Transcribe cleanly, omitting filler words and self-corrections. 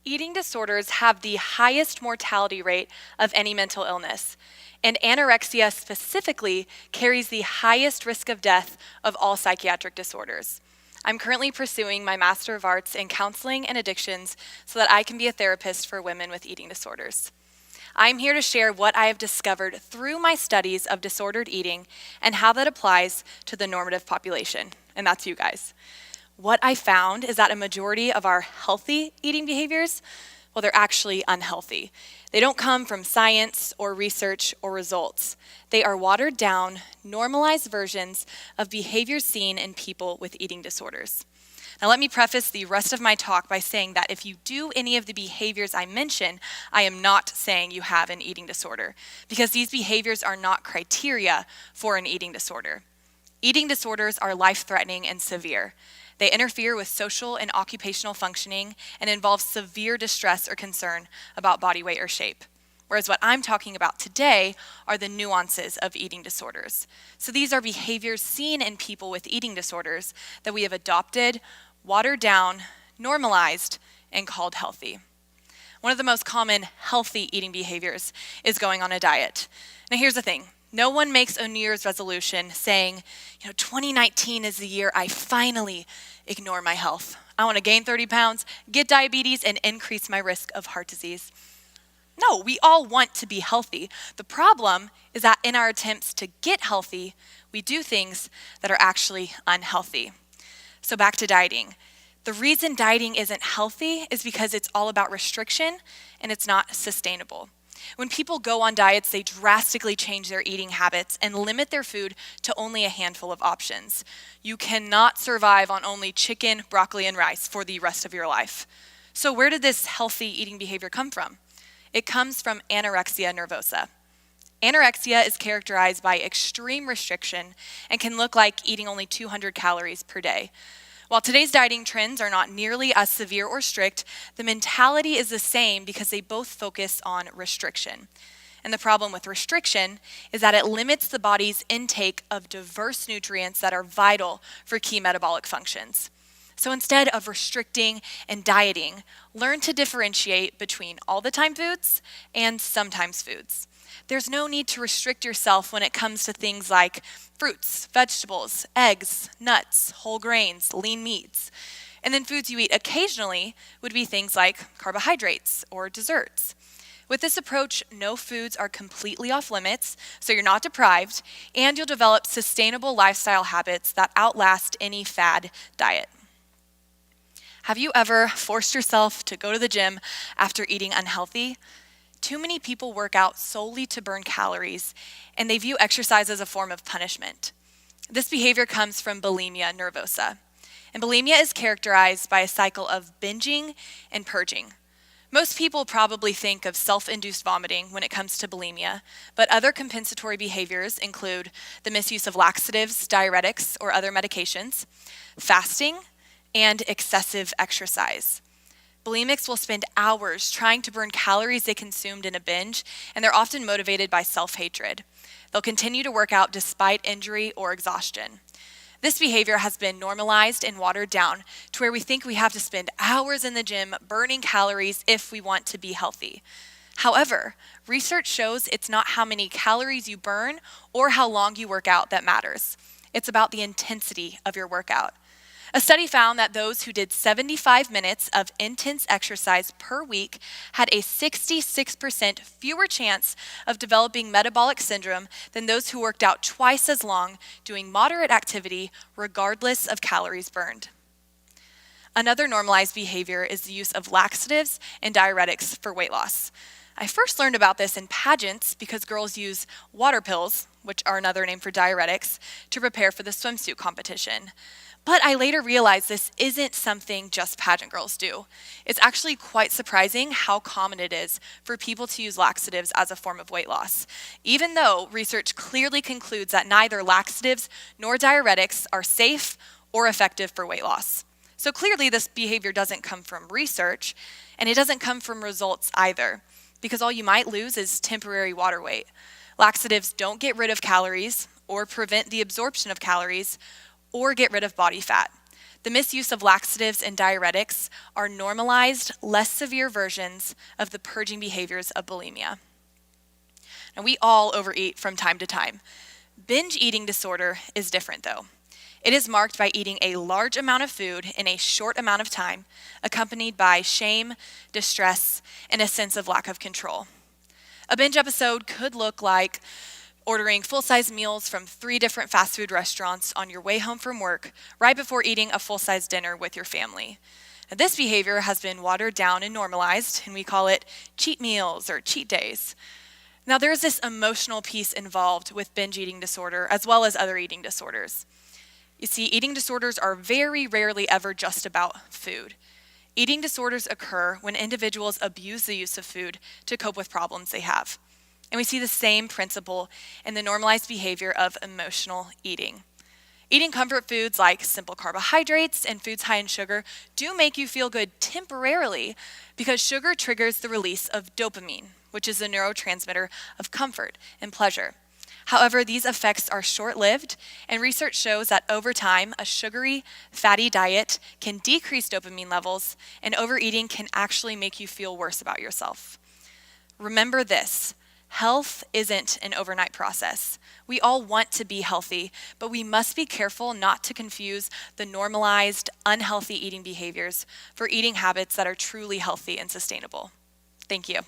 Eating disorders have the highest mortality rate of any mental illness, and anorexia specifically carries the highest risk of death of all psychiatric disorders. I'm currently pursuing my Master of Arts in Counseling and Addictions so that I can be a therapist for women with eating disorders. I'm here to share what I have discovered through my studies of disordered eating and how that applies to the normative population, and that's you guys. What I found is that a majority of our healthy eating behaviors, well, they're actually unhealthy. They don't come from science or research or results. They are watered down, normalized versions of behaviors seen in people with eating disorders. Now, let me preface the rest of my talk by saying that if you do any of the behaviors I mention, I am not saying you have an eating disorder, because these behaviors are not criteria for an eating disorder. Eating disorders are life-threatening and severe. They interfere with social and occupational functioning and involve severe distress or concern about body weight or shape. Whereas what I'm talking about today are the nuances of eating disorders. So these are behaviors seen in people with eating disorders that we have adopted, watered down, normalized, and called healthy. One of the most common healthy eating behaviors is going on a diet. Now here's the thing. No one makes a New Year's resolution saying, 2019 is the year I finally ignore my health. I want to gain 30 pounds, get diabetes, and increase my risk of heart disease. No, we all want to be healthy. The problem is that in our attempts to get healthy, we do things that are actually unhealthy. So back to dieting. The reason dieting isn't healthy is because it's all about restriction and it's not sustainable. When people go on diets, they drastically change their eating habits and limit their food to only a handful of options. You cannot survive on only chicken, broccoli, and rice for the rest of your life. So where did this healthy eating behavior come from? It comes from anorexia nervosa. Anorexia is characterized by extreme restriction and can look like eating only 200 calories per day. While today's dieting trends are not nearly as severe or strict, the mentality is the same because they both focus on restriction. And the problem with restriction is that it limits the body's intake of diverse nutrients that are vital for key metabolic functions. So instead of restricting and dieting, learn to differentiate between all the time foods and sometimes foods. There's no need to restrict yourself when it comes to things like fruits, vegetables, eggs, nuts, whole grains, lean meats. And then foods you eat occasionally would be things like carbohydrates or desserts. With this approach, no foods are completely off limits, so you're not deprived, and you'll develop sustainable lifestyle habits that outlast any fad diet. Have you ever forced yourself to go to the gym after eating unhealthy? Too many people work out solely to burn calories, and they view exercise as a form of punishment. This behavior comes from bulimia nervosa. And bulimia is characterized by a cycle of binging and purging. Most people probably think of self-induced vomiting when it comes to bulimia, but other compensatory behaviors include the misuse of laxatives, diuretics, or other medications, fasting, and excessive exercise. Bulimics will spend hours trying to burn calories they consumed in a binge, and they're often motivated by self-hatred. They'll continue to work out despite injury or exhaustion. This behavior has been normalized and watered down to where we think we have to spend hours in the gym burning calories if we want to be healthy. However, research shows it's not how many calories you burn or how long you work out that matters. It's about the intensity of your workout. A study found that those who did 75 minutes of intense exercise per week had a 66% fewer chance of developing metabolic syndrome than those who worked out twice as long doing moderate activity regardless of calories burned. Another normalized behavior is the use of laxatives and diuretics for weight loss. I first learned about this in pageants because girls use water pills, which are another name for diuretics, to prepare for the swimsuit competition. But I later realized this isn't something just pageant girls do. It's actually quite surprising how common it is for people to use laxatives as a form of weight loss, even though research clearly concludes that neither laxatives nor diuretics are safe or effective for weight loss. So clearly this behavior doesn't come from research, and it doesn't come from results either, because all you might lose is temporary water weight. Laxatives don't get rid of calories or prevent the absorption of calories or get rid of body fat. The misuse of laxatives and diuretics are normalized, less severe versions of the purging behaviors of bulimia. Now, we all overeat from time to time. Binge eating disorder is different, though. It is marked by eating a large amount of food in a short amount of time, accompanied by shame, distress, and a sense of lack of control. A binge episode could look like ordering full-size meals from 3 different fast food restaurants on your way home from work, right before eating a full-size dinner with your family. Now, this behavior has been watered down and normalized, and we call it cheat meals or cheat days. Now, there's this emotional piece involved with binge eating disorder, as well as other eating disorders. You see, eating disorders are very rarely ever just about food. Eating disorders occur when individuals abuse the use of food to cope with problems they have. And we see the same principle in the normalized behavior of emotional eating. Eating comfort foods like simple carbohydrates and foods high in sugar do make you feel good temporarily because sugar triggers the release of dopamine, which is the neurotransmitter of comfort and pleasure. However, these effects are short-lived, and research shows that over time, a sugary, fatty diet can decrease dopamine levels, and overeating can actually make you feel worse about yourself. Remember this: health isn't an overnight process. We all want to be healthy, but we must be careful not to confuse the normalized, unhealthy eating behaviors for eating habits that are truly healthy and sustainable. Thank you.